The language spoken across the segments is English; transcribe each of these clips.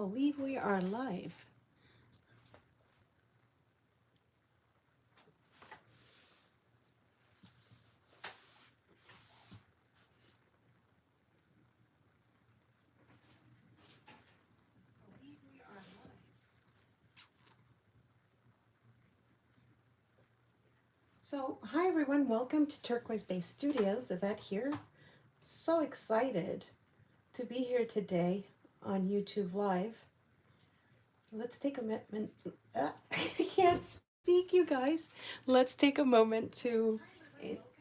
Believe we are live. Believe we are live. So, hi everyone, welcome to Turquoise Bay Studios. Ivett here. So excited to be here today on YouTube Live. Let's take a minute. I can't speak, you guys. Let's take a moment to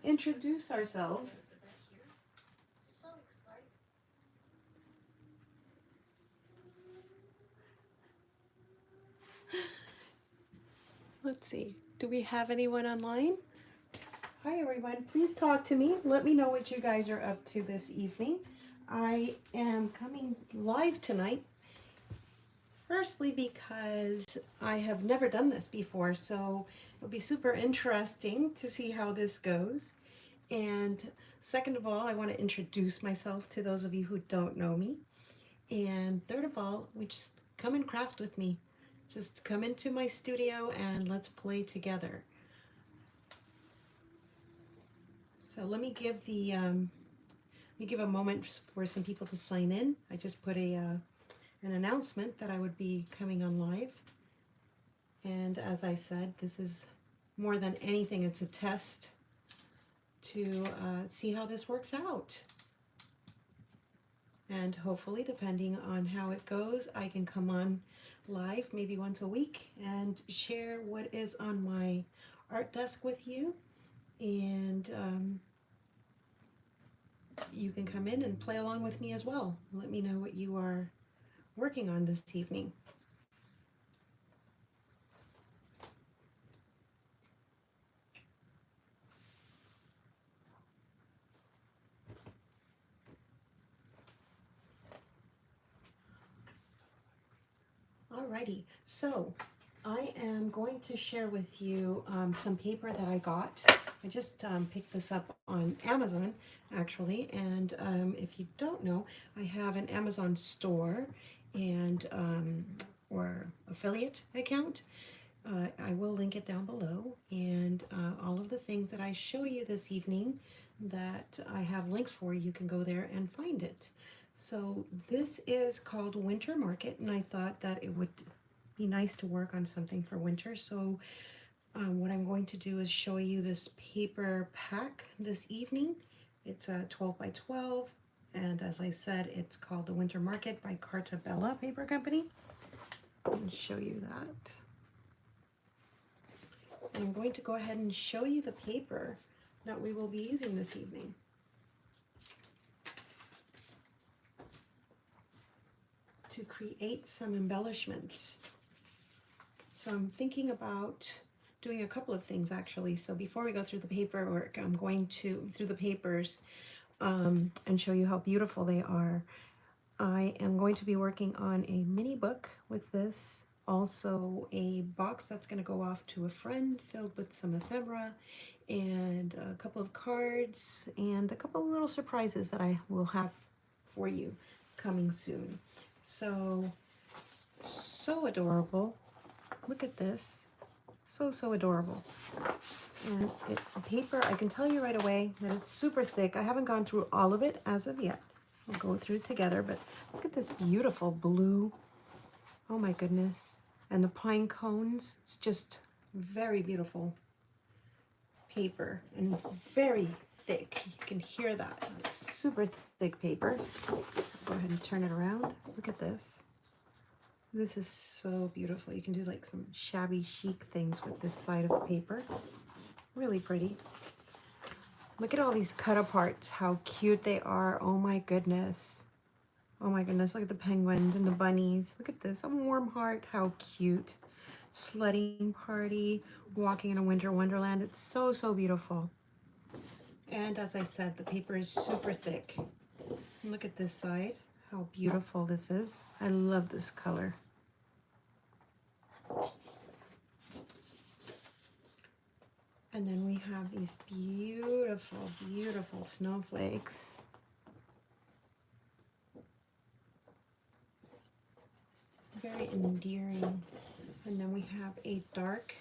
introduce ourselves. So excited. Let's see. Do we have anyone online? Hi everyone. Please talk to me. Let me know what you guys are up to this evening. I am coming live tonight. Firstly, because I have never done this before, so it'll be super interesting to see how this goes. And second of all, I want to introduce myself to those of you who don't know me. And third of all, we just come and craft with me. Just come into my studio and let's play together. So let me give a moment for some people to sign in. I just put an announcement that I would be coming on live. And as I said, this is more than anything, it's a test to see how this works out. And hopefully, depending on how it goes, I can come on live maybe once a week and share what is on my art desk with you. And you can come in and play along with me as well. Let me know what you are working on this evening. Alrighty, so I am going to share with you some paper that I got. I just picked this up on Amazon, actually, and if you don't know, I have an Amazon store and or affiliate account. I will link it down below, and all of the things that I show you this evening that I have links for, you can go there and find it. So this is called Winter Market, and I thought that it would be nice to work on something for winter. So what I'm going to do is show you this paper pack this evening. It's a 12 by 12, and as I said, it's called the Winter Market by Carta Paper Company. I'll show you that. And I'm going to go ahead and show you the paper that we will be using this evening. To create some embellishments. So I'm thinking about doing a couple of things actually. So before we go through the paperwork, I'm going to through the papers and show you how beautiful they are. I am going to be working on a mini book with this, also a box that's going to go off to a friend filled with some ephemera and a couple of cards and a couple of little surprises that I will have for you coming soon. So adorable. Look at this. So adorable. And the paper, I can tell you right away that it's super thick. I haven't gone through all of it as of yet. We'll go through it together, but look at this beautiful blue. Oh my goodness. And the pine cones. It's just very beautiful paper and very thick. You can hear that. It's super thick paper. Go ahead and turn it around. Look at this. This is so beautiful. You can do like some shabby chic things with this side of the paper. Really pretty. Look at all these cut aparts, how cute they are. Oh my goodness. Oh my goodness, look at the penguins and the bunnies. Look at this, a warm heart, how cute. Sledding party, walking in a winter wonderland. It's so beautiful. And as I said, the paper is super thick. Look at this side, how beautiful this is. I love this color. And then we have these beautiful snowflakes. Very endearing. And then we have a dark,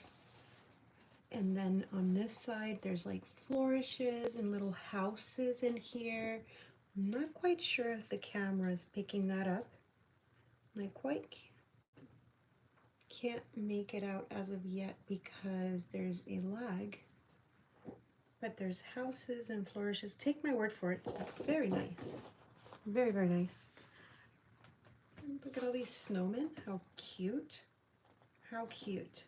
and then on this side there's like flourishes and little houses in here. I'm not quite sure if the camera is picking that up. I quite can't make it out as of yet because there's a lag. But there's houses and flourishes. Take my word for it, it's very nice. Very, very nice. Look at all these snowmen. How cute. How cute.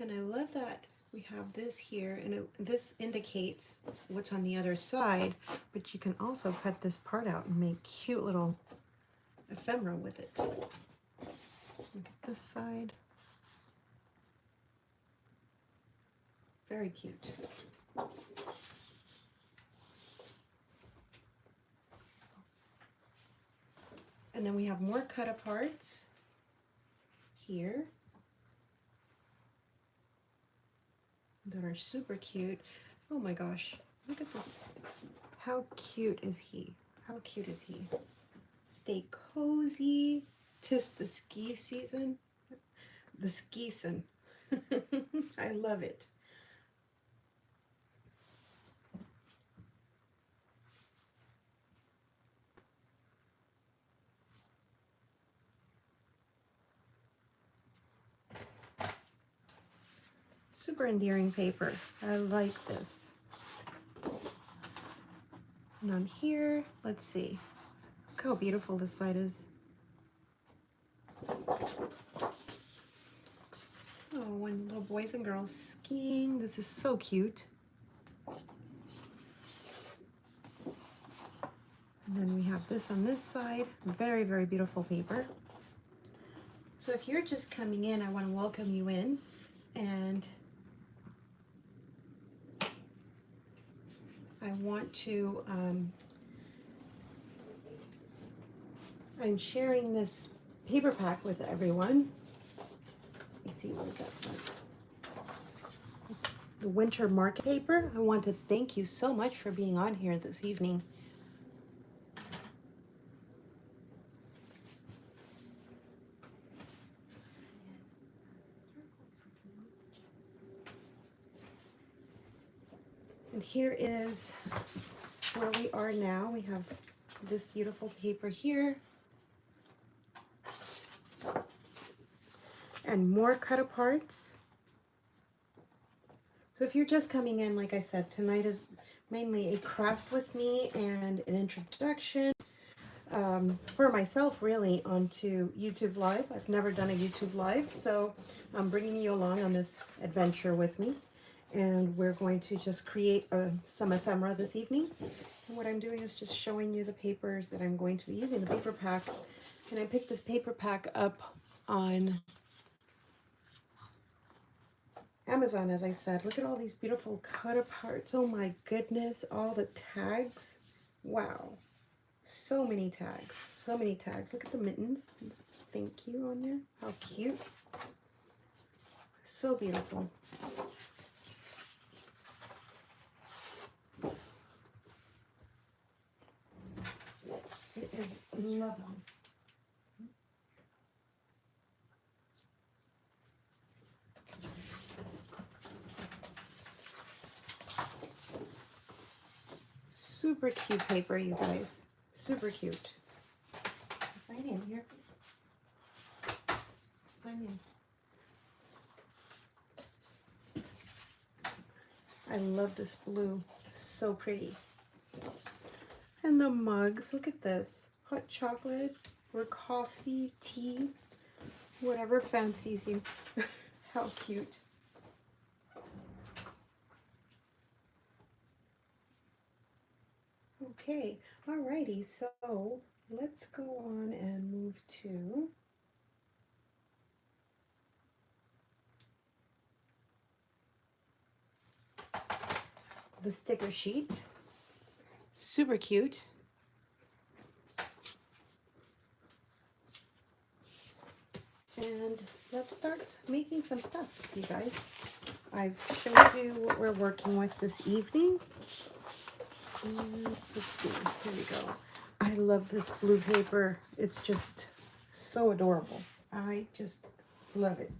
And I love that we have this here, and this indicates what's on the other side, but you can also cut this part out and make cute little ephemera with it. Look at this side. Very cute. And then we have more cut aparts here that are super cute. Oh my gosh, look at this. How cute is he? How cute is he? Stay cozy. 'Tis the ski season. The ski season. I love it. Super endearing paper. I like this. And on here, let's see. Look how beautiful this side is. Oh, when little boys and girls skiing. This is so cute. And then we have this on this side. Very, very beautiful paper. So if you're just coming in, I want to welcome you in. And I want to, I'm sharing this paper pack with everyone. Let me see, where's that from? The winter market paper. I want to thank you so much for being on here this evening. And here is where we are now. We have this beautiful paper here. And more cut aparts. So if you're just coming in, like I said, tonight is mainly a craft with me and an introduction for myself really onto YouTube Live. I've never done a YouTube Live, so I'm bringing you along on this adventure with me. And we're going to just create some ephemera this evening. And what I'm doing is just showing you the papers that I'm going to be using, the paper pack. And I picked this paper pack up on Amazon, as I said. Look at all these beautiful cut aparts. Oh my goodness, all the tags. Wow. So many tags. So many tags. Look at the mittens. Thank you on there. How cute. So beautiful. It is lovely. Super cute paper, you guys. Super cute. Sign in here, please. Sign in. I love this blue. It's so pretty. And the mugs, look at this. Hot chocolate or coffee, tea, whatever fancies you. How cute. Okay, alrighty, so let's go on and move to the sticker sheet. Super cute. And let's start making some stuff, you guys. I've showed you what we're working with this evening. And let's see, here we go. I love this blue paper. It's just so adorable. I just love it.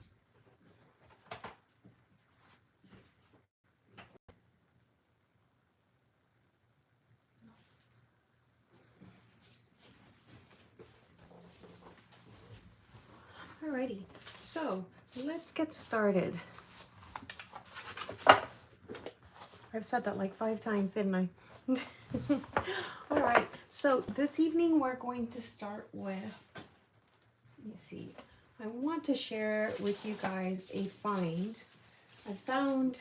Alrighty, so let's get started. I've said that like 5 times, didn't I? All right, so this evening we're going to start with, let me see, I want to share with you guys a find. I found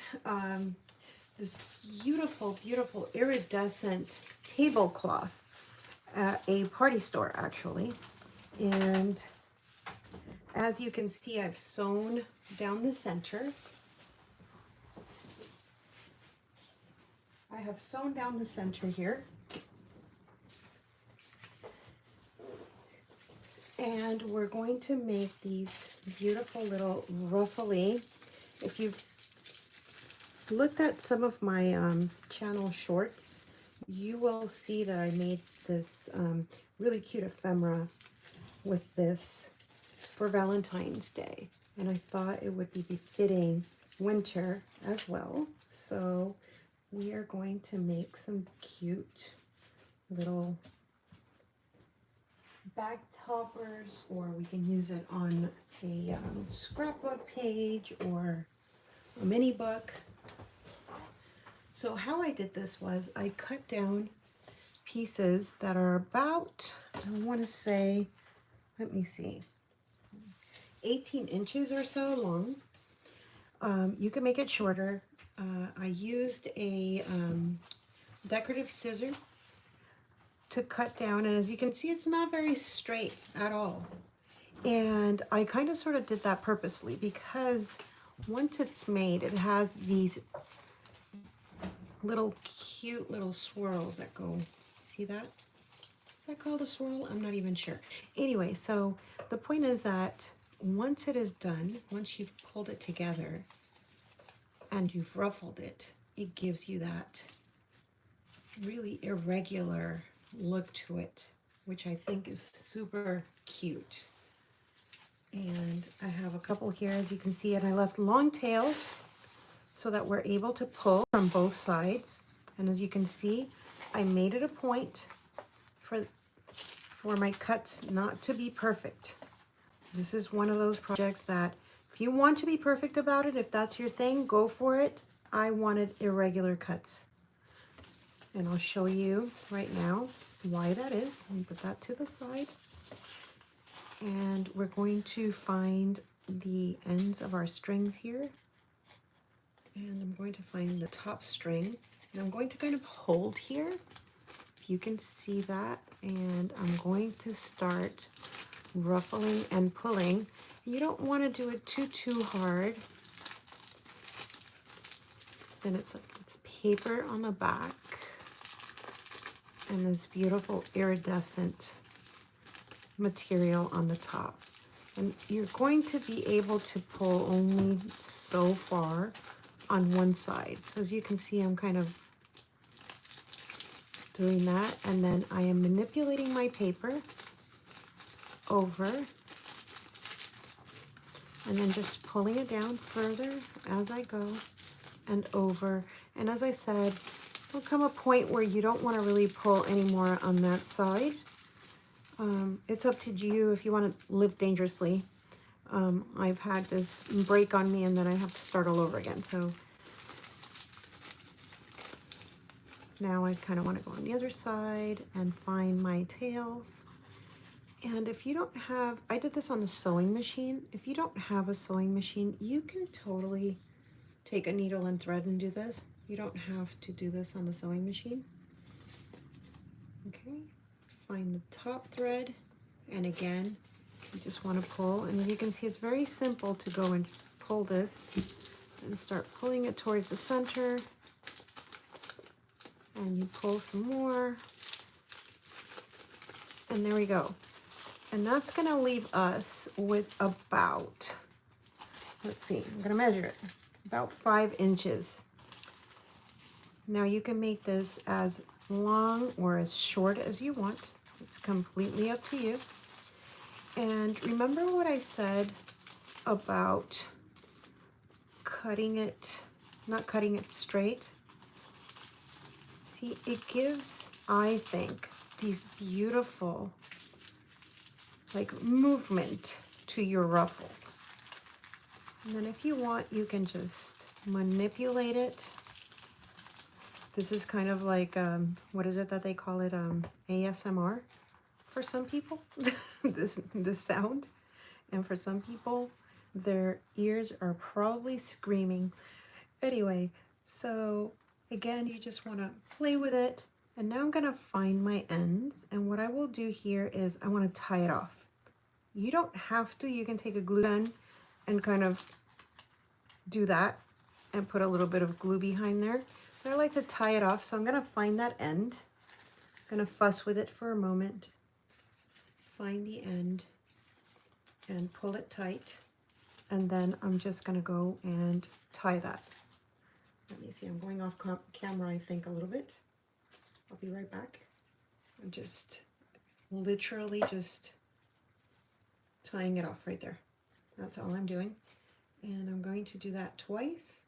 this beautiful, beautiful iridescent tablecloth at a party store, actually. And as you can see, I've sewn down the center. I have sewn down the center here. And we're going to make these beautiful little ruffly. If you've looked at some of my channel shorts, you will see that I made this really cute ephemera with this for Valentine's Day. And I thought it would be befitting winter as well. So we are going to make some cute little bag toppers, or we can use it on a scrapbook page or a mini book. So how I did this was I cut down pieces that are about, I want to say, let me see, 18 inches or so long. You can make it shorter. I used a decorative scissor to cut down, and as you can see, it's not very straight at all. And I kind of sort of did that purposely because once it's made, it has these little cute little swirls that go, see that? Is that called a swirl? I'm not even sure. Anyway, so the point is that once it is done, once you've pulled it together and you've ruffled it, it gives you that really irregular look to it, which I think is super cute. And I have a couple here, as you can see, and I left long tails so that we're able to pull from both sides. And as you can see, I made it a point for my cuts not to be perfect. This is one of those projects that if you want to be perfect about it, if that's your thing, go for it. I wanted irregular cuts. And I'll show you right now why that is. Let me put that to the side. And we're going to find the ends of our strings here. And I'm going to find the top string. And I'm going to kind of hold here, if you can see that. And I'm going to start ruffling and pulling. You don't want to do it too hard. Then it's paper on the back. And this beautiful iridescent material on the top. And you're going to be able to pull only so far on one side. So as you can see, I'm kind of doing that. And then I am manipulating my paper over and then just pulling it down further as I go and over. And as I said, there'll come a point where you don't want to really pull anymore on that side. It's up to you if you want to live dangerously. I've had this break on me and then I have to start all over again. So now I kind of want to go on the other side and find my tails. And if you don't have, I did this on the sewing machine. If you don't have a sewing machine, you can totally take a needle and thread and do this. You don't have to do this on the sewing machine. Okay, find the top thread, and again, you just want to pull. And as you can see, it's very simple to go and just pull this and start pulling it towards the center. And you pull some more. And there we go. And that's going to leave us with about, let's see, I'm going to measure it, about 5 inches. Now you can make this as long or as short as you want. It's completely up to you. And remember what I said about cutting it, not cutting it straight? See, it gives, I think, these beautiful, like, movement to your ruffles. And then if you want, you can just manipulate it. This is kind of like, what is it that they call it? ASMR for some people, this sound. And for some people, their ears are probably screaming. Anyway, so again, you just want to play with it. And now I'm going to find my ends. And what I will do here is I want to tie it off. You don't have to. You can take a glue gun and kind of do that and put a little bit of glue behind there. But I like to tie it off, so I'm going to find that end. I'm going to fuss with it for a moment. Find the end and pull it tight. And then I'm just going to go and tie that. Let me see, I'm going off camera, I think, a little bit. I'll be right back. I'm just literally just tying it off right there. That's all I'm doing. And I'm going to do that twice.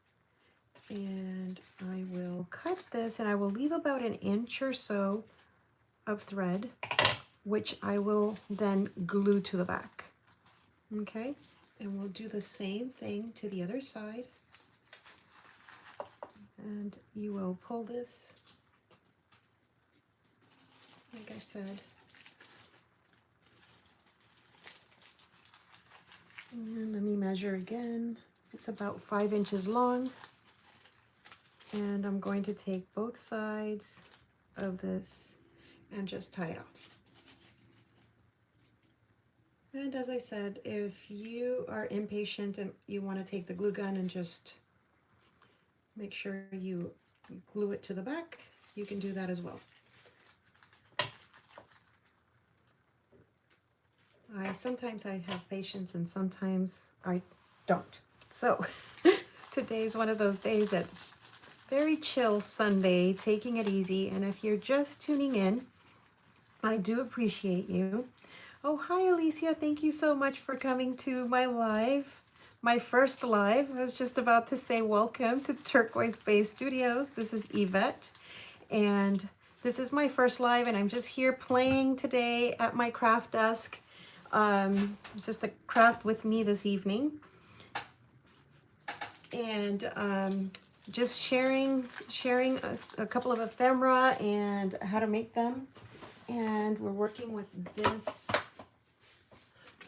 And I will cut this, and I will leave about an inch or so of thread, which I will then glue to the back. Okay, and we'll do the same thing to the other side. And you will pull this, like I said. And let me measure again. It's about 5 inches long. And I'm going to take both sides of this and just tie it off. And as I said, if you are impatient and you want to take the glue gun and just make sure you glue it to the back, you can do that as well. Sometimes I have patience and sometimes I don't. So today's one of those days that's very chill Sunday, taking it easy. And if you're just tuning in, I do appreciate you. Oh, hi, Alicia. Thank you so much for coming to my live, my first live. I was just about to say welcome to turquoisebaystudios. This is Ivett, and this is my first live, and I'm just here playing today at my craft desk. Just a craft with me this evening. And just sharing a couple of ephemera and how to make them. And we're working with this.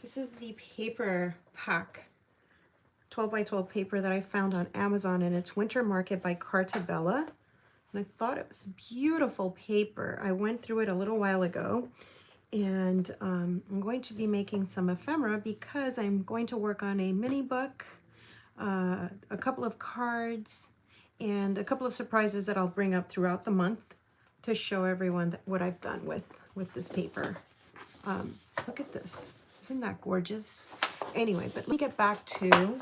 This is the paper pack, 12 by 12 paper that I found on Amazon, and it's Winter Market by Carta. And I thought it was beautiful paper. I went through it a little while ago, and I'm going to be making some ephemera because I'm going to work on a mini book, a couple of cards, and a couple of surprises that I'll bring up throughout the month to show everyone what I've done with this paper. Look at this. Isn't that gorgeous? Anyway, but let me get back to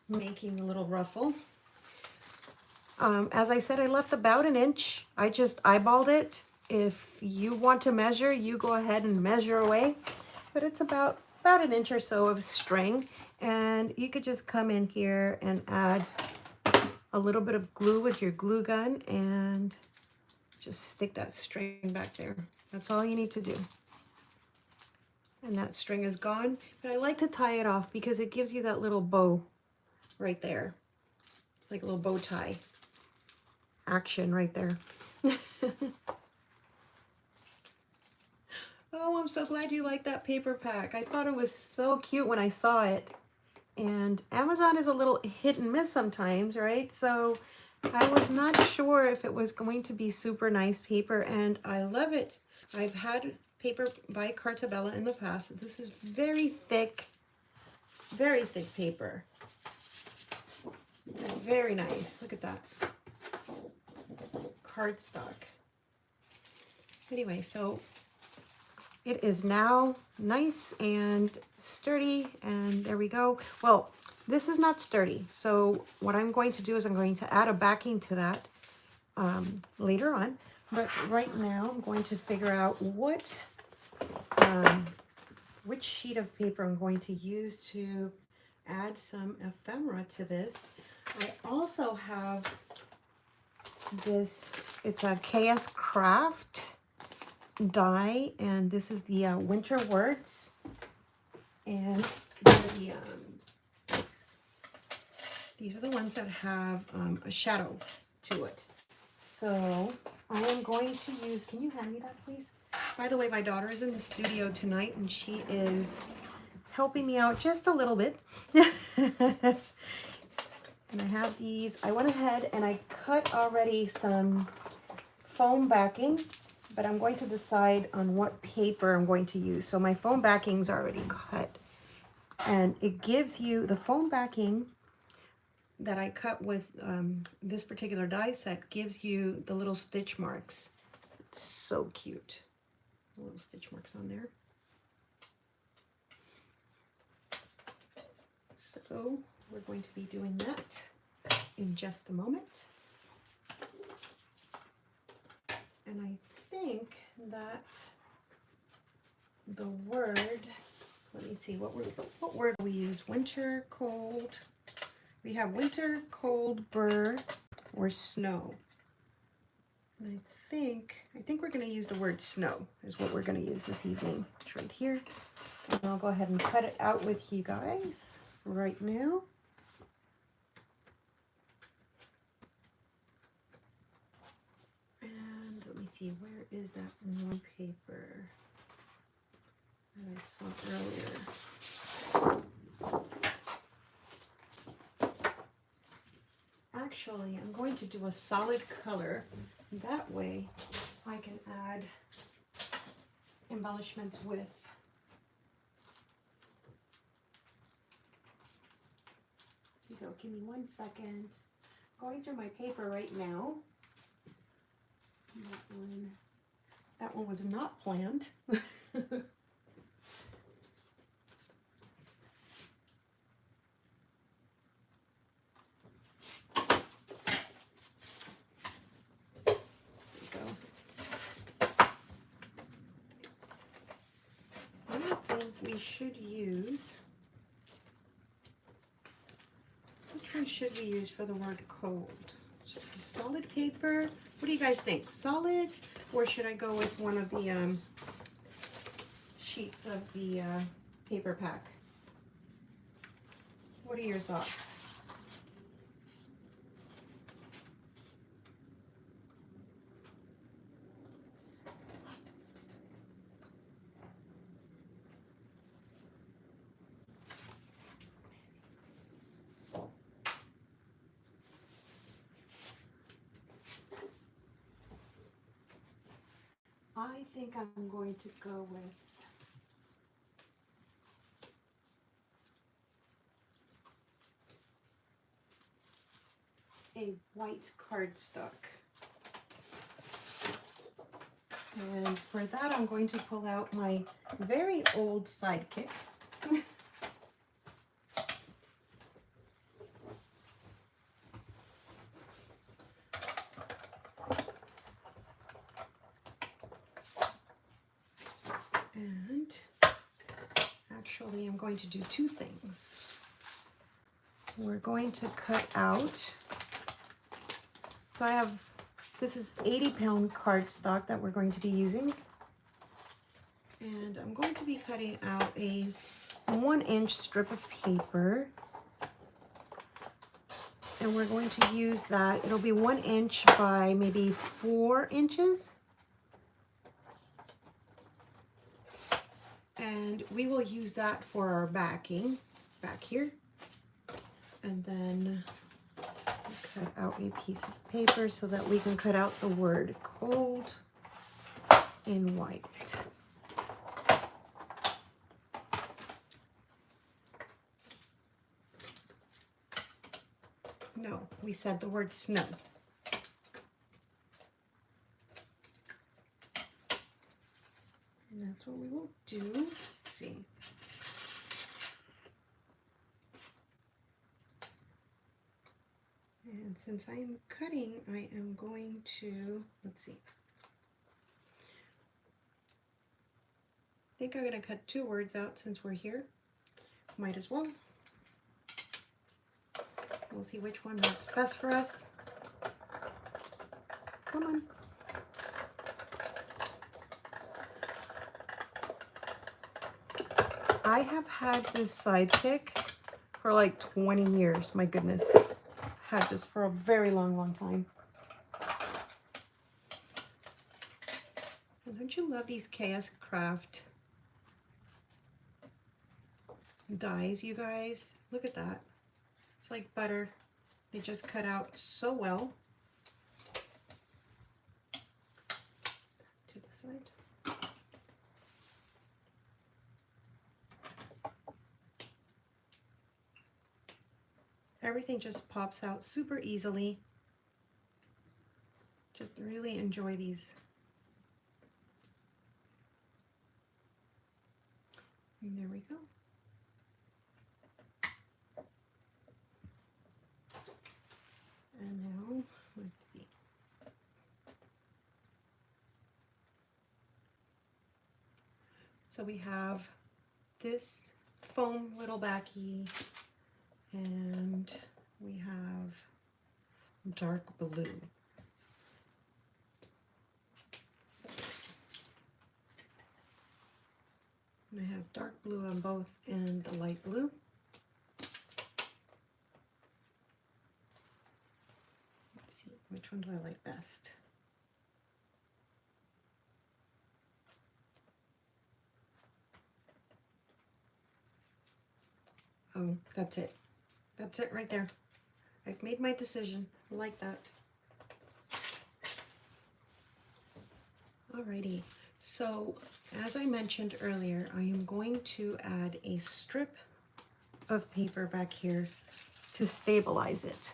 making the little ruffle. As I said, I left about an inch. I just eyeballed it. If you want to measure, you go ahead and measure away. But it's about an inch or so of string. And you could just come in here and add a little bit of glue with your glue gun and just stick that string back there. That's all you need to do. And that string is gone. But I like to tie it off because it gives you that little bow right there. Like a little bow tie action right there. Oh, I'm so glad you like that paper pack. I thought it was so cute when I saw it. And Amazon is a little hit and miss sometimes, right? So I was not sure if it was going to be super nice paper, and I love it. I've had paper by Carta in the past. This is very thick paper. Very nice. Look at that. Cardstock. Anyway, so it is now nice and sturdy, and there we go. Well, this is not sturdy, so what I'm going to do is I'm going to add a backing to that later on. But right now I'm going to figure out what which sheet of paper I'm going to use to add some ephemera to this. I also have this, it's a KS Craft die, and this is the winter words, and these are the ones that have a shadow to it. So I am going to use, can you hand me that please? By the way, my daughter is in the studio tonight and she is helping me out just a little bit. And I have these, I went ahead and I cut already some foam backing, but I'm going to decide on what paper I'm going to use. So my foam backing's already cut, and it gives you, the foam backing that I cut with this particular die set gives you the little stitch marks. It's so cute. The little stitch marks on there. So we're going to be doing that in just a moment. And I think that the word, let me see, what word do we use? Winter, cold. We have winter, cold, burr, or snow. And I think we're going to use the word snow is what we're going to use this evening. It's right here. And I'll go ahead and cut it out with you guys right now. And let me see, where is that one paper that I saw earlier? Actually, I'm going to do a solid color. That way I can add embellishments with. Here you go, give me 1 second. Going through my paper right now. That one was not planned. We should use, which one should we use for the word cold? Just a solid paper. What do you guys think? Solid, or should I go with one of the sheets of the paper pack? What are your thoughts? I think I'm going to go with a white cardstock. And for that, I'm going to pull out my very old Sidekick. And actually, I'm going to do two things. We're going to cut out, so I have, this is 80-pound cardstock that we're going to be using. And I'm going to be cutting out a 1-inch strip of paper. And we're going to use that, it'll be 1 inch by maybe 4 inches. And we will use that for our backing back here. And then cut out a piece of paper so that we can cut out the word cold in white. No, we said the word snow. And that's what we will do. Let's see. And since I am cutting, I am going to, let's see. think I'm going to cut 2 words out since we're here. Might as well. We'll see which one works best for us. Come on. I have had this sidekick for like 20 years. My goodness. Had this for a very long, long time. And don't you love these KS Craft dies, you guys? Look at that. It's like butter. They just cut out so well. To the side. Everything just pops out super easily. Just really enjoy these. And there we go. And now, let's see. So we have this foam little backy, and we have dark blue. So, and I have dark blue on both and the light blue. Let's see, which one do I like best? Oh, that's it. That's it right there. I've made my decision. I like that. Alrighty. So, as I mentioned earlier, I am going to add a strip of paper back here to stabilize it.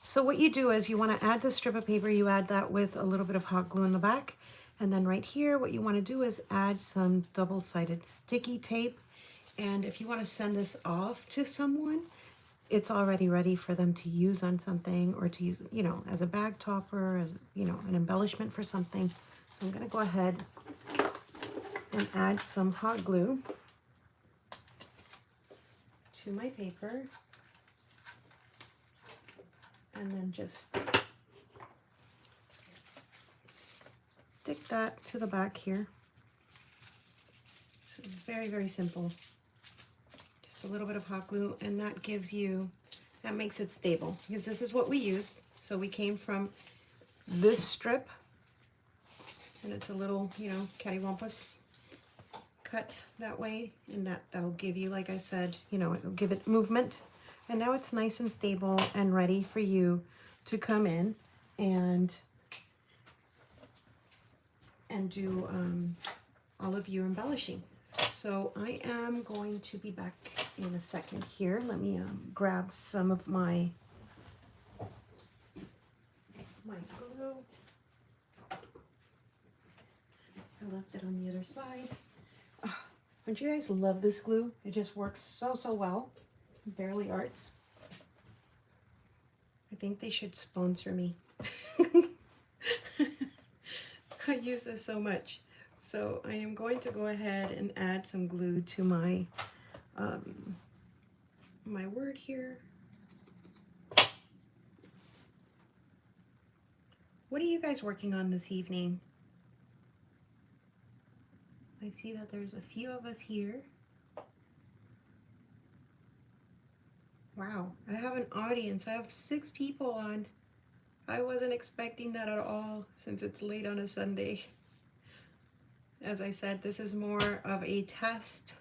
So what you do is you want to add the strip of paper, you add that with a little bit of hot glue in the back. And then right here, what you want to do is add some double-sided sticky tape. And if you want to send this off to someone, it's already ready for them to use on something, or to use, you know, as a bag topper, as, you know, an embellishment for something. So I'm going to go ahead and add some hot glue to my paper. And then just stick that to the back here. So very, very simple. Just a little bit of hot glue, and that gives you, that makes it stable, because this is what we used. So we came from this strip, and it's a little, you know, cattywampus cut that way, and that'll give you, like I said, you know, it'll give it movement. And now it's nice and stable and ready for you to come in and do all of your embellishing. So I am going to be back in a second here. Let me grab some of my glue. I left it on the other side. Oh, don't you guys love this glue? It just works so, so well. Barely Arts. I think they should sponsor me. I use this so much. So I am going to go ahead and add some glue to my my word here. What are you guys working on this evening? I see that there's a few of us here. Wow, I have an audience. I have 6 people on. I wasn't expecting that at all, since it's late on a Sunday. As I said, this is more of a test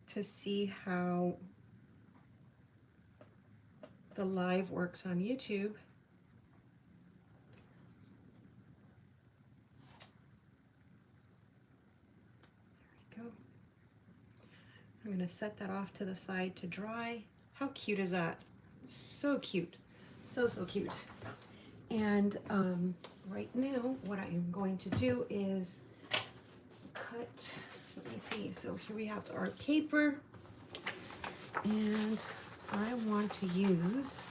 to see how the live works on YouTube. There we go. I'm going to set that off to the side to dry. How cute is that? So cute. So, so cute. And right now, what I am going to do is cut, let me see, so here we have our paper, and I want to use,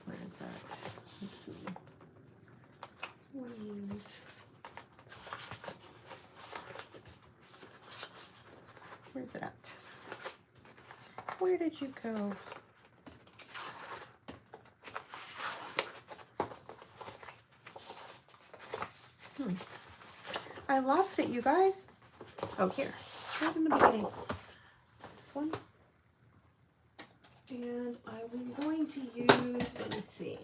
where is that? Let's see. I want to use Where's it at? Where did you go? I lost it, you guys. Oh, here. Right in the beginning. This one. And I'm going to use, let me see.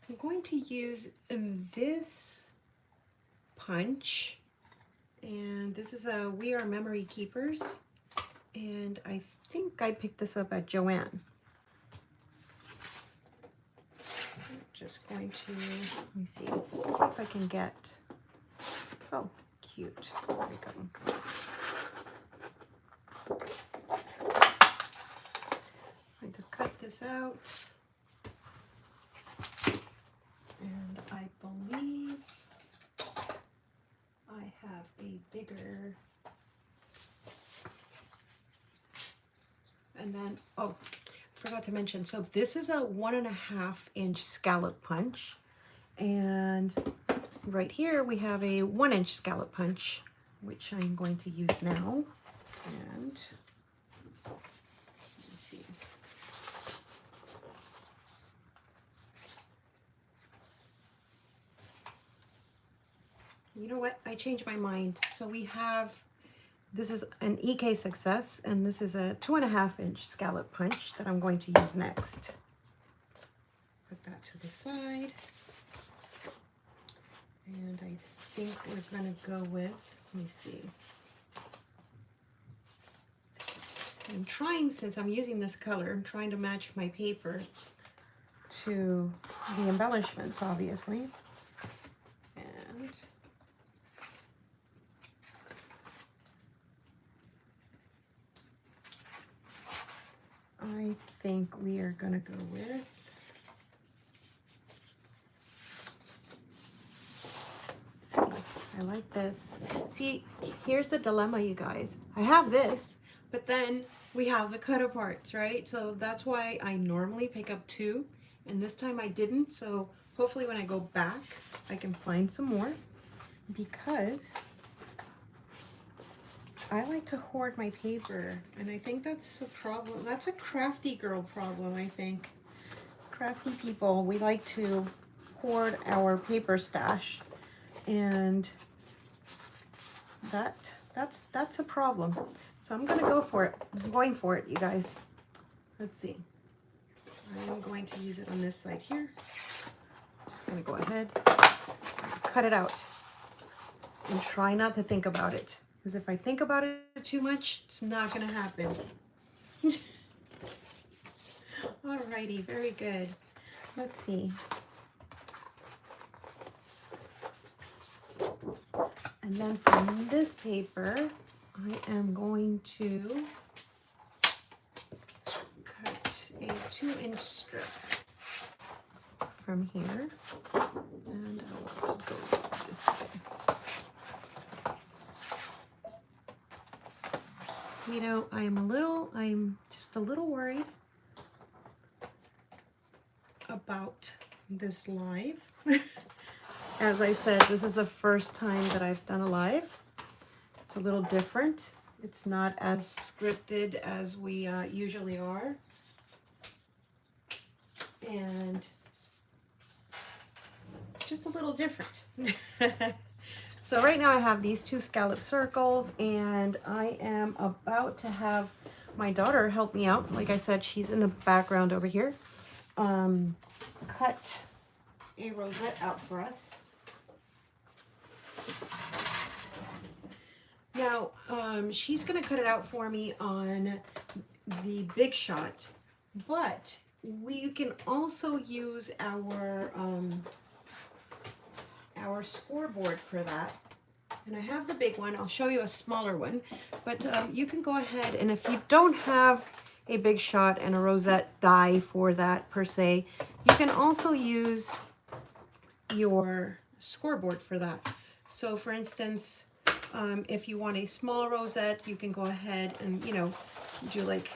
I'm going to use this punch. And this is a We Are Memory Keepers. And I think I picked this up at Joann. Just going to, let me see if I can get, oh, cute. There we go. I'm going to cut this out. And I believe I have a bigger, and then, oh, forgot to mention, so this is a 1.5 inch scallop punch, and right here we have a 1 inch scallop punch, which I'm going to use now. And let me see. You know what? I changed my mind. So we have, this is an EK Success, and this is a 2.5 inch scallop punch that I'm going to use next. Put that to the side. And I think we're going to go with, let me see. I'm trying, since I'm using this color, I'm trying to match my paper to the embellishments, obviously. And I think we are going to go with, see, I like this. See, here's the dilemma, you guys. I have this, but then we have the cut aparts, right? So that's why I normally pick up 2, and this time I didn't. So hopefully when I go back, I can find some more, because I like to hoard my paper, and I think that's a problem. That's a crafty girl problem, I think. Crafty people, we like to hoard our paper stash, and that's a problem. So I'm gonna go for it. I'm going for it, you guys. Let's see. I am going to use it on this side here. Just gonna go ahead, cut it out, and try not to think about it. Because if I think about it too much, it's not gonna happen. Alrighty, very good. Let's see. And then from this paper, I am going to cut a 2 inch strip from here, and I will go this way. You know, I'm just a little worried about this live. As I said, this is the first time that I've done a live. It's a little different. It's not as scripted as we usually are. And it's just a little different. So right now I have these 2 scallop circles, and I am about to have my daughter help me out. Like I said, she's in the background over here. Cut a rosette out for us. Now, she's going to cut it out for me on the Big Shot, but we can also use our scoreboard for that. And I have the big one. I'll show you a smaller one, but you can go ahead, and if you don't have a Big Shot and a rosette die for that per se, you can also use your scoreboard for that. So for instance, if you want a small rosette, you can go ahead and, you know, do like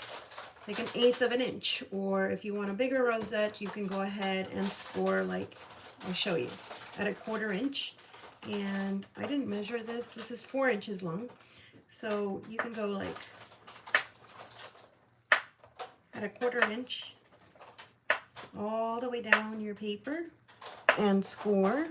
1/8 of an inch. Or if you want a bigger rosette, you can go ahead and score, like, I'll show you, at a 1/4 inch. And I didn't measure this. This is 4 inches long. So you can go like at a 1/4 inch all the way down your paper and score.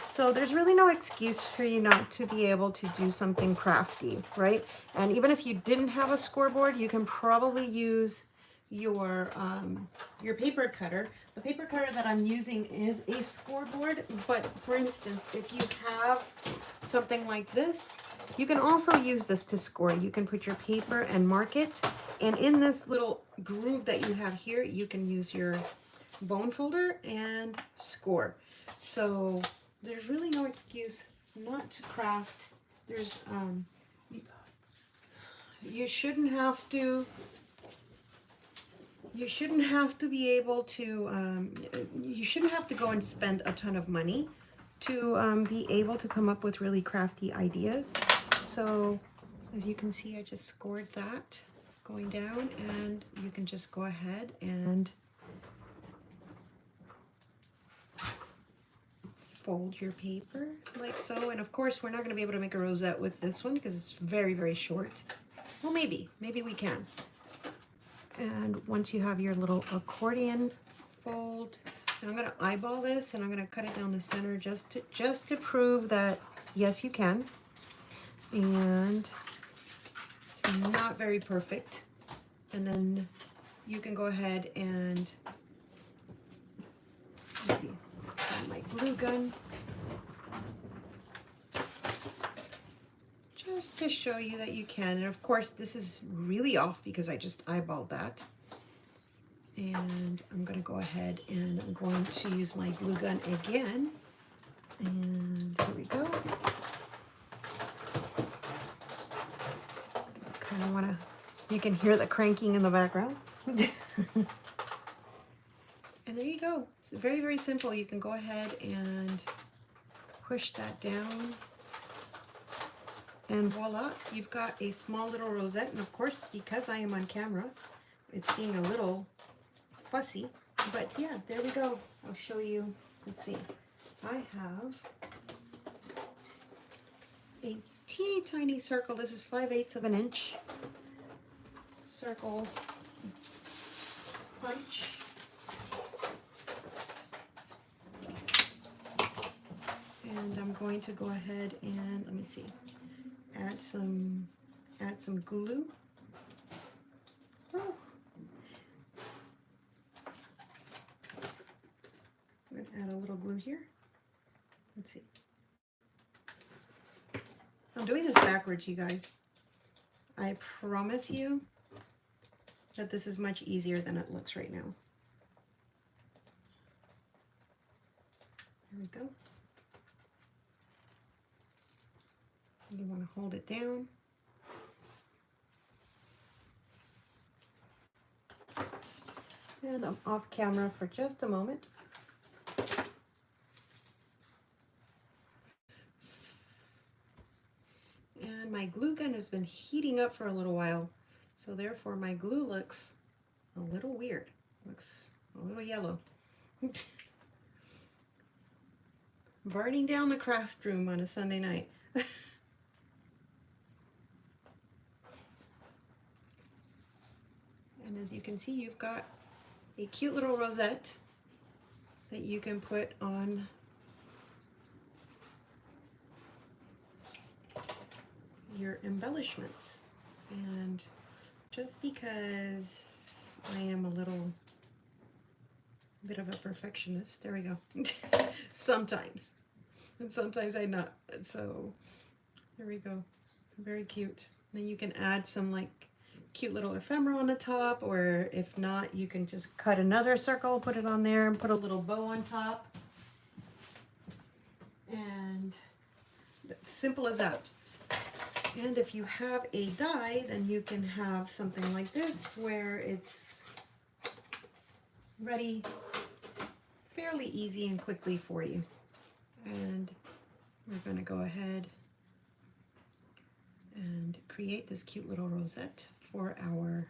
So there's really no excuse for you not to be able to do something crafty, right? And even if you didn't have a scoreboard, you can probably use your paper cutter. The paper cutter that I'm using is a scoreboard, but for instance, if you have something like this, you can also use this to score. You can put your paper and mark it, and in this little groove that you have here, you can use your bone folder and score. So there's really no excuse not to craft. There's you shouldn't have to be able to you shouldn't have to go and spend a ton of money to be able to come up with really crafty ideas. So as you can see, I just scored that going down, and you can just go ahead and fold your paper like so. And of course, we're not going to be able to make a rosette with this one because it's very, very short. Well, maybe we can. And once you have your little accordion fold, and I'm going to eyeball this, and I'm going to cut it down the center just to prove that yes, you can. And it's not very perfect. And then you can go ahead and let's see. My glue gun, just to show you that you can. And of course this is really off because I just eyeballed that. And I'm going to go ahead and I'm going to use my glue gun again, and here we go. Kind of want to, you can hear the cranking in the background. And there you go. It's very, very simple. You can go ahead and push that down, and voila, you've got a small little rosette. And of course, because I am on camera, it's being a little fussy, but yeah, there we go. I'll show you. Let's see. I have a teeny tiny circle. This is 5/8 of an inch circle punch. And I'm going to go ahead and, let me see, add some glue. Oh. I'm going to add a little glue here. Let's see. I'm doing this backwards, you guys. I promise you that this is much easier than it looks right now. There we go. You want to hold it down. And I'm off camera for just a moment. And my glue gun has been heating up for a little while, so therefore my glue looks a little weird. Looks a little yellow. Burning down the craft room on a Sunday night. And as you can see, you've got a cute little rosette that you can put on your embellishments. And just because I am a little bit of a perfectionist, there we go. Sometimes, and sometimes I'm not. So there we go. Very cute. Then you can add some like cute little ephemera on the top, or if not, you can just cut another circle, put it on there, and put a little bow on top. And simple as that. And if you have a die, then you can have something like this where it's ready fairly easy and quickly for you. And we're going to go ahead and create this cute little rosette for our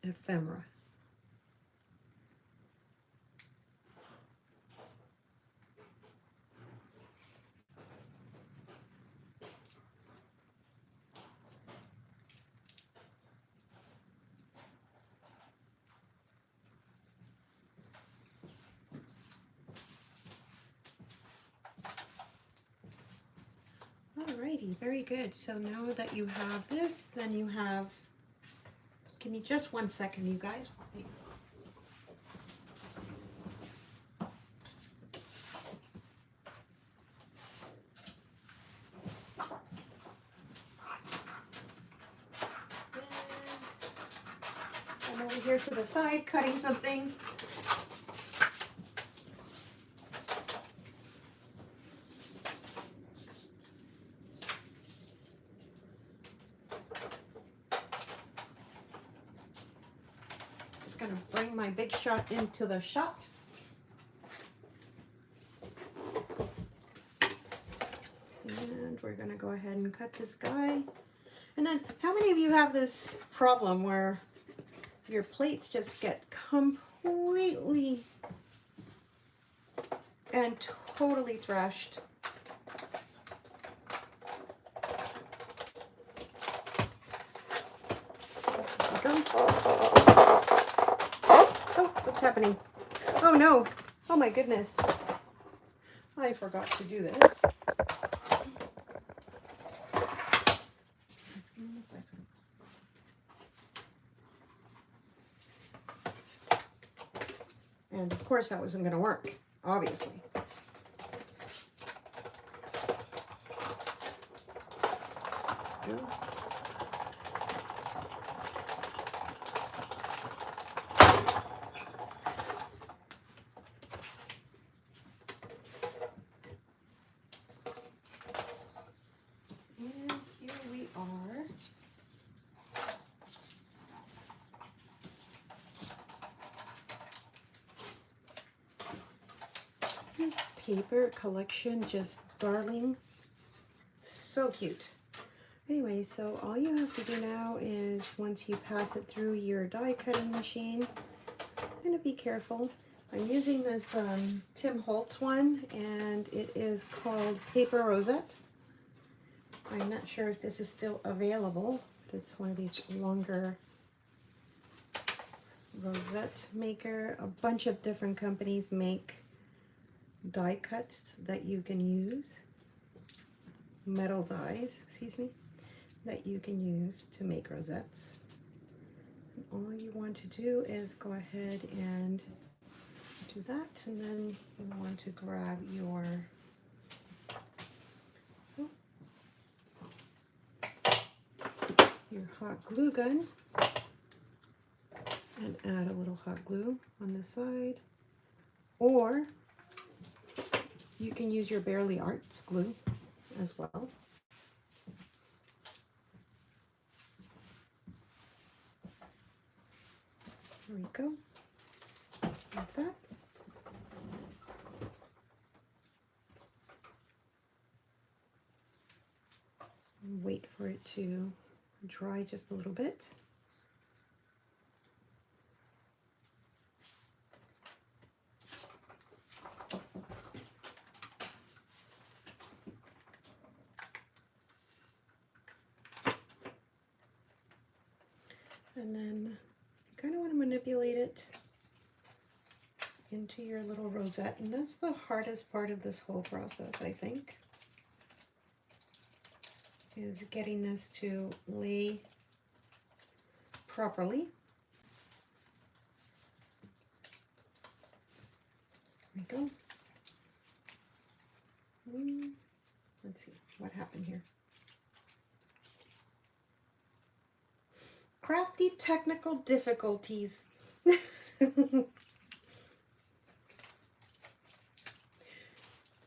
ephemera. Alrighty, very good. So now that you have this, then you have, give me just 1 second, you guys. I'm over here to the side cutting something. Just gonna bring my big shot into the shot. And we're gonna go ahead and cut this guy. And then how many of you have this problem where your plates just get completely and totally thrashed? Oh, what's happening? Oh no! Oh my goodness! I forgot to do this. And of course that wasn't going to work, obviously. And here we are. This paper collection, just darling, so cute. Anyway, so all you have to do now is, once you pass it through your die cutting machine, kind of be careful. I'm using this Tim Holtz one, and it is called Paper Rosette. I'm not sure if this is still available, but it's one of these longer rosette maker. A bunch of different companies make die cuts that you can use, metal dies, excuse me, that you can use to make rosettes. And all you want to do is go ahead and do that, and then you want to grab your hot glue gun and add a little hot glue on the side, or you can use your Barely Arts glue as well. There we go, like that. Wait for it to dry just a little bit. And then you kind of want to manipulate it into your little rosette, and that's the hardest part of this whole process, I think, is getting this to lay properly. There we go. Let's see what happened here. Crafty technical difficulties.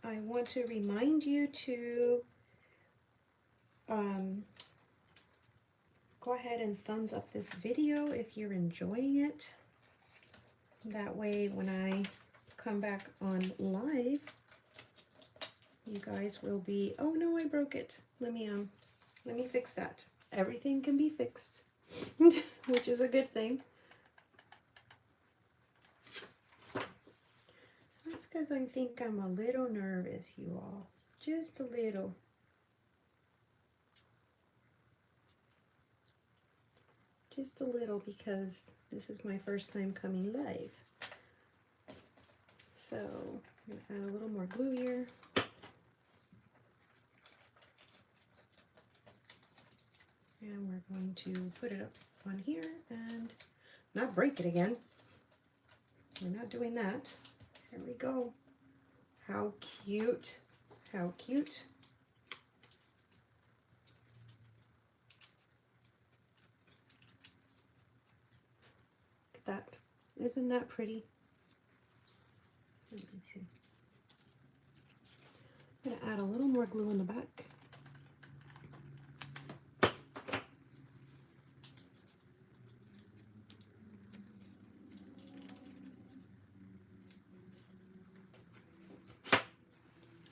I want to remind you to go ahead and thumbs up this video if you're enjoying it. That way when I come back on live, you guys will be, oh no, I broke it. Let me fix that. Everything can be fixed, which is a good thing. That's because I think I'm a little nervous, you all. Just a little. Just a little, because this is my first time coming live. So I'm going to add a little more glue here. And we're going to put it up on here and not break it again. We're not doing that. There we go. How cute. How cute. Look at that. Isn't that pretty? Let me see. I'm going to add a little more glue in the back.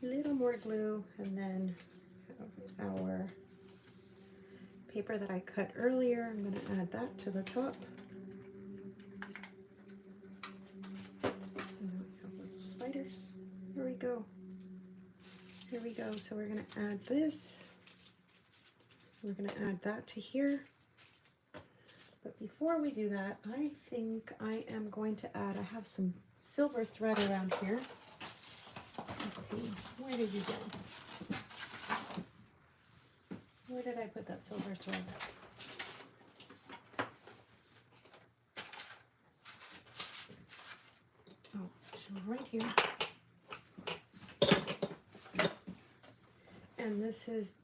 A little more glue, and then our paper that I cut earlier, I'm going to add that to the top. And now we have little spiders. There we go. Here we go. So we're going to add this. We're going to add that to here. But before we do that, I think I am going to add, I have some silver thread around here. Let's see, where did you go? Where did I put that silver thread? Oh, it's right here. And this is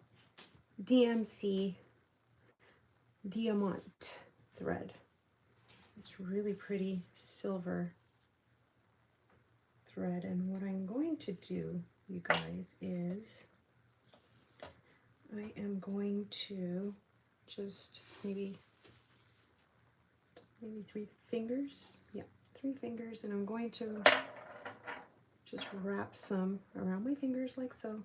DMC Diamant thread. It's really pretty silver thread. And what I'm going to do, you guys, is I am going to just maybe 3 fingers. Yeah, 3 fingers, and I'm going to just wrap some around my fingers like so.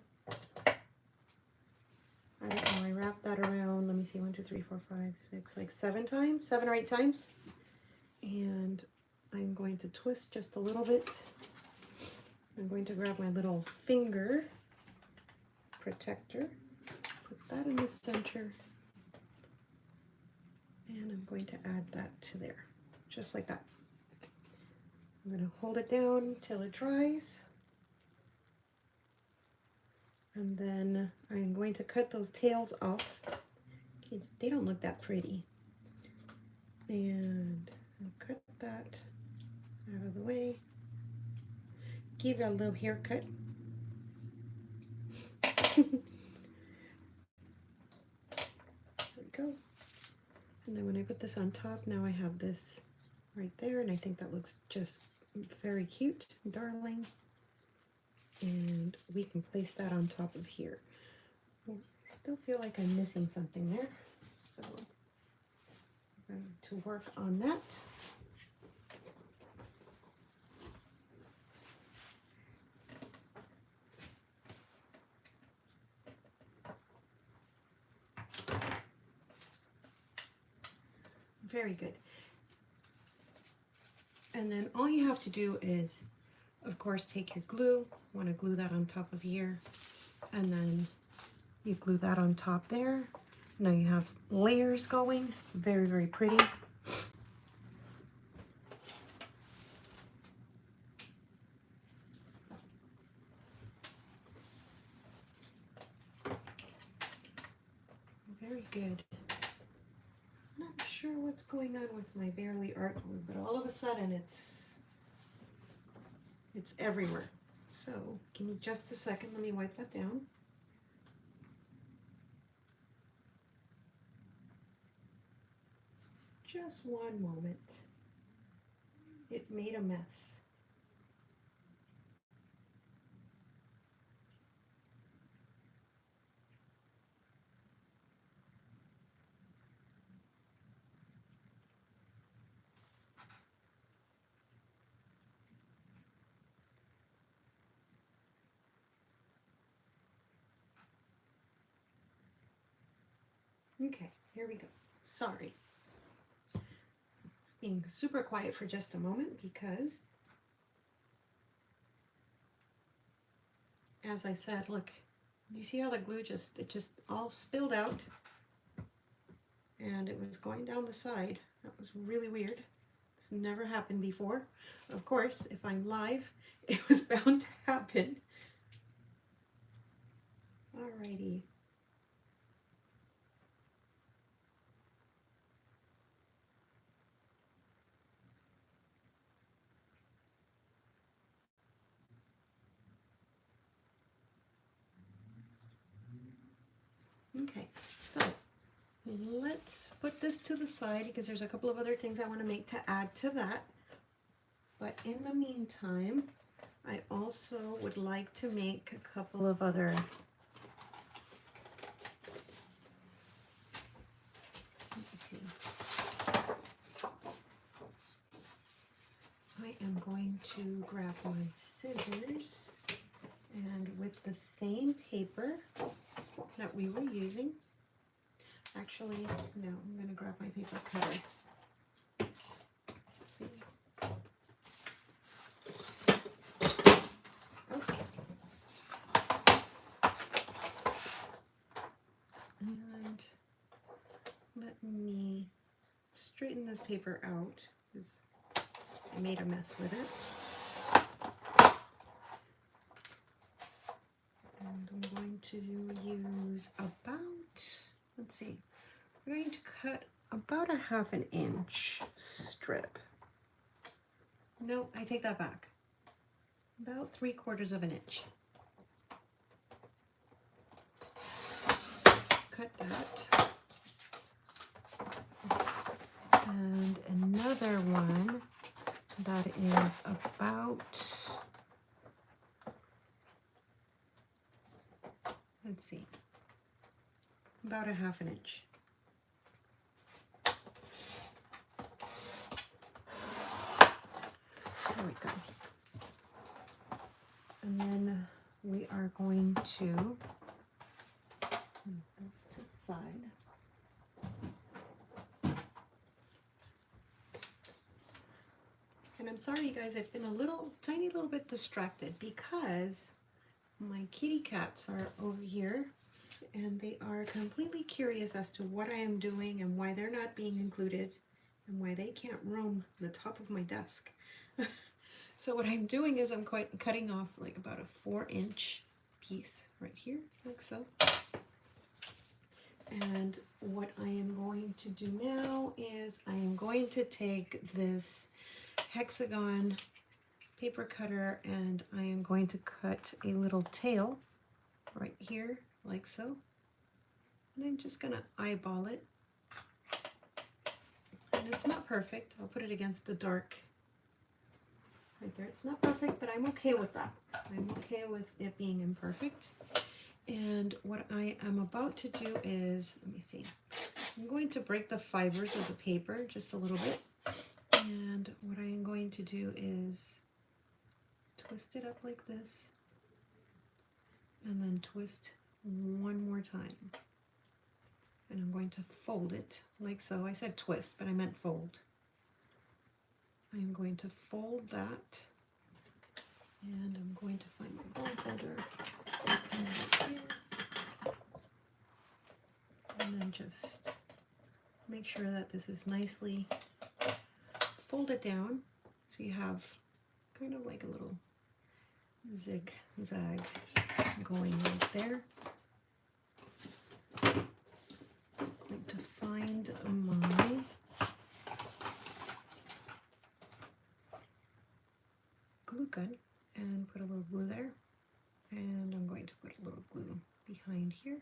I don't know, I wrapped that around, let me see, 1, 2, 3, 4, 5, 6, like 7 times, 7 or 8 times. And I'm going to twist just a little bit. I'm going to grab my little finger protector, put that in the center, and I'm going to add that to there, just like that. I'm going to hold it down till it dries. And then I'm going to cut those tails off. They don't look that pretty. And I'll cut that out of the way. Give it a little haircut. There we go. And then when I put this on top, now I have this right there, and I think that looks just very cute, darling. And we can place that on top of here. I still feel like I'm missing something there, so I'm going to work on that. Very good. And then all you have to do is, of course, take your glue. Want to glue that on top of here, and then you glue that on top there. Now you have layers going. Very, very pretty. Very good. Not sure what's going on with my Barely Art glue, but all of a sudden it's everywhere. So give me just a second. Let me wipe that down. Just one moment. It made a mess. Okay, here we go. Sorry. It's being super quiet for just a moment because, as I said, look, you see how the glue it just all spilled out, and it was going down the side. That was really weird. This never happened before. Of course, if I'm live, it was bound to happen. Alrighty. Okay, so let's put this to the side because there's a couple of other things I want to make to add to that. But in the meantime, I also would like to make a couple of other I am going to grab my scissors, and with the same paper that we were using, actually, no, I'm going to grab my paper cutter. Let's see. Okay. And let me straighten this paper out because I made a mess with it. And I'm going to use about, let's see, I'm going to cut about a 1/2 inch strip. No, I take that back. About 3/4 inch. Cut that. And another one that is about, let's see, about a 1/2 inch. There we go. And then we are going to move this to the side. And I'm sorry, you guys, I've been a tiny little bit distracted because my kitty cats are over here and they are completely curious as to what I am doing and why they're not being included and why they can't roam the top of my desk. So what I'm doing is I'm cutting off like about a 4-inch piece right here, like so. And what I am going to do now is I am going to take this hexagon paper cutter and I am going to cut a little tail right here, like so. And I'm just going to eyeball it. And it's not perfect. I'll put it against the dark right there. It's not perfect, but I'm okay with that. I'm okay with it being imperfect. And what I am about to do is, let me see, I'm going to break the fibers of the paper just a little bit. And what I am going to do is twist it up like this, and then twist one more time. And I'm going to fold it like so. I said twist, but I meant fold. I am going to fold that, and I'm going to find my bone folder and then just make sure that this is nicely folded down so you have kind of like a little zigzag going right there. I'm going to find my glue gun and put a little glue there, and I'm going to put a little glue behind here.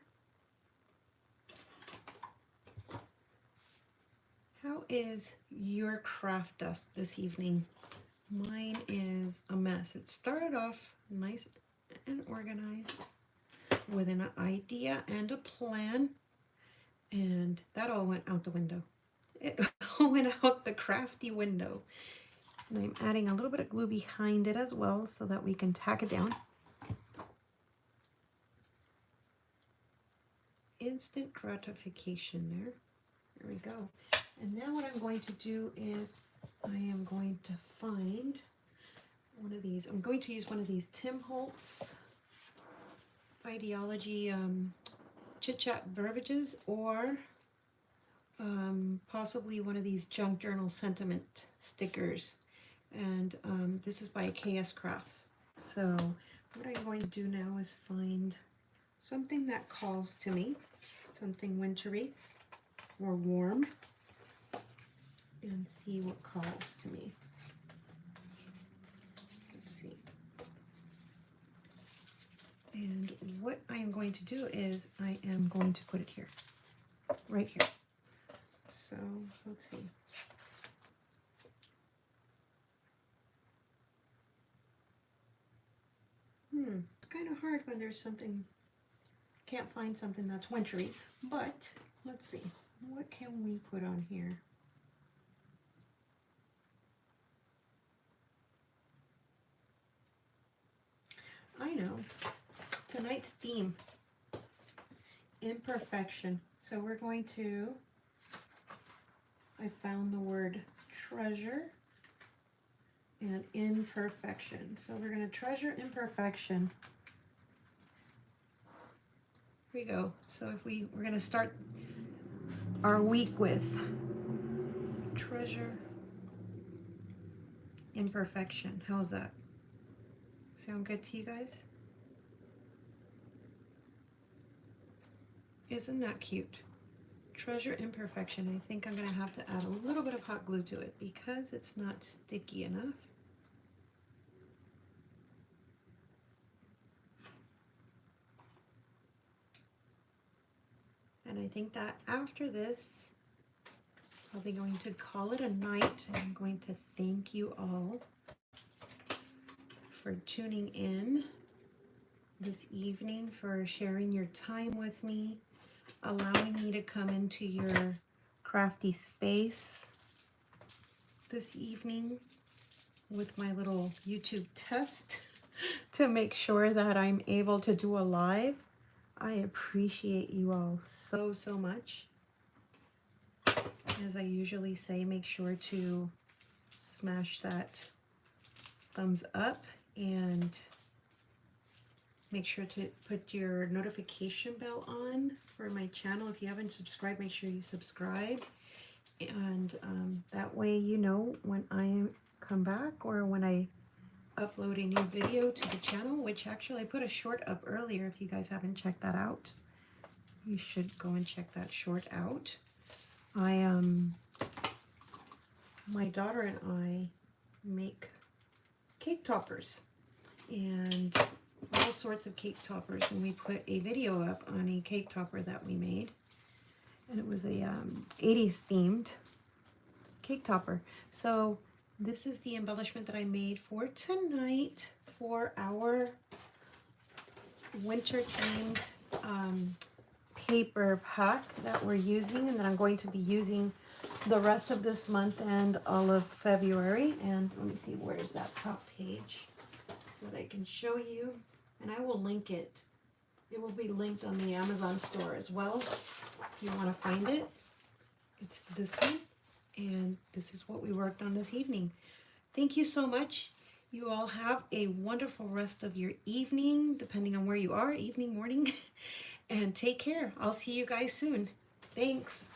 How is your craft desk this evening? Mine is a mess. It started off nice and organized with an idea and a plan, and that all went out the window. It all went out the crafty window. And I'm adding a little bit of glue behind it as well so that we can tack it down. Instant gratification there. There we go. And now what I'm going to do is I am going to find one of these. I'm going to use one of these Tim Holtz Ideology Chit Chat verbiages, or possibly one of these Junk Journal Sentiment stickers. And this is by KS Crafts. So what I'm going to do now is find something that calls to me, something wintry or warm, and see what calls to me. Let's see. And what I am going to do is I am going to put it here, right here. So let's see. It's kind of hard when there's something, can't find something that's wintry, but let's see. What can we put on here? I know, tonight's theme, imperfection. So we're going to, I found the word treasure and imperfection. So we're going to treasure imperfection. Here we go. So if we're going to start our week with treasure imperfection. How's that? Sound good to you guys? Isn't that cute? Treasure imperfection. I think I'm going to have to add a little bit of hot glue to it because it's not sticky enough. And I think that after this, I'll be going to call it a night. I'm going to thank you all for tuning in this evening, for sharing your time with me, allowing me to come into your crafty space this evening with my little YouTube test to make sure that I'm able to do a live. I appreciate you all so, so much. As I usually say, make sure to smash that thumbs up and make sure to put your notification bell on for my channel. If you haven't subscribed, make sure you subscribe. And that way you know when I come back or when I upload a new video to the channel, which actually I put a short up earlier. If you guys haven't checked that out, you should go and check that short out. My daughter and I make cake toppers and all sorts of cake toppers, and we put a video up on a cake topper that we made, and it was a 80s themed cake topper. So this is the embellishment that I made for tonight for our winter themed paper pack that we're using, and that I'm going to be using the rest of this month and all of February. And let me see, where's that top page so that I can show you, and I will link it. It will be linked on the Amazon store as well if you want to find it. It's this one, and this is what we worked on this evening. Thank you so much. You all have a wonderful rest of your evening, depending on where you are, evening, morning, and take care. I'll see you guys soon. Thanks.